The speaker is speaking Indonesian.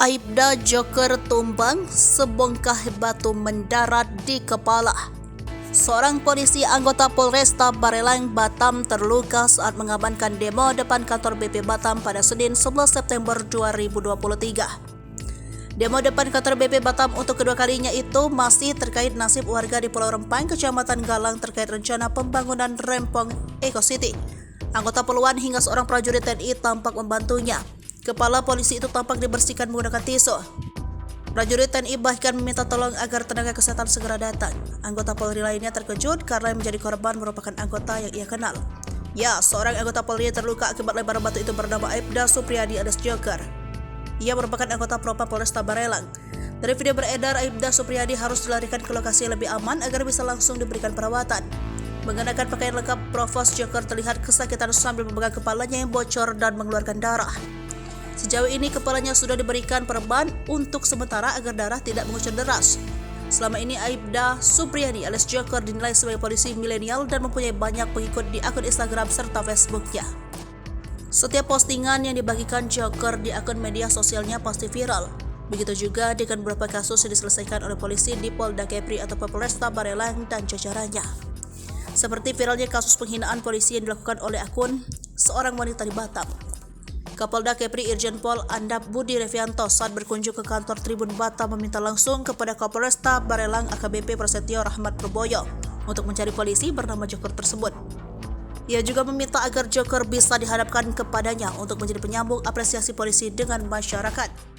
Aibda Joker tumbang, sebongkah batu mendarat di kepala. Seorang polisi anggota Polresta Barelang, Batam terluka saat mengamankan demo depan kantor BP Batam pada Senin 11 September 2023. Demo depan kantor BP Batam untuk kedua kalinya itu masih terkait nasib warga di Pulau Rempang, Kecamatan Galang terkait rencana pembangunan Rempong Eco City. Anggota puluhan hingga seorang prajurit TNI tampak membantunya. Kepala polisi itu tampak dibersihkan menggunakan tisu. Prajurit TNI bahkan meminta tolong agar tenaga kesehatan segera datang. Anggota Polri lainnya terkejut karena yang menjadi korban merupakan anggota yang ia kenal. Ya, seorang anggota Polri terluka akibat lemparan batu itu bernama Aibda Supriyadi alias Joker. Ia merupakan anggota Propam Polresta Barelang. Dari video beredar, Aibda Supriyadi harus dilarikan ke lokasi yang lebih aman agar bisa langsung diberikan perawatan. Mengenakan pakaian lengkap, Provos Joker terlihat kesakitan sambil memegang kepalanya yang bocor dan mengeluarkan darah. Sejauh ini kepalanya sudah diberikan perban untuk sementara agar darah tidak mengucur deras. Selama ini Aibda Supriyadi alias Joker dinilai sebagai polisi milenial dan mempunyai banyak pengikut di akun Instagram serta Facebooknya. Setiap postingan yang dibagikan Joker di akun media sosialnya pasti viral. Begitu juga dengan beberapa kasus yang diselesaikan oleh polisi di Polda Kepri atau Polresta Barelang dan jajarannya. Seperti viralnya kasus penghinaan polisi yang dilakukan oleh akun seorang wanita di Batam. Kapolda Kepri Irjen Pol Andap Budi Revianto saat berkunjung ke kantor Tribun Batam meminta langsung kepada Kapolresta Barelang AKBP Prasetyo Rahmat Purboyo untuk mencari polisi bernama Joker tersebut. Ia juga meminta agar Joker bisa dihadapkan kepadanya untuk menjadi penyambung apresiasi polisi dengan masyarakat.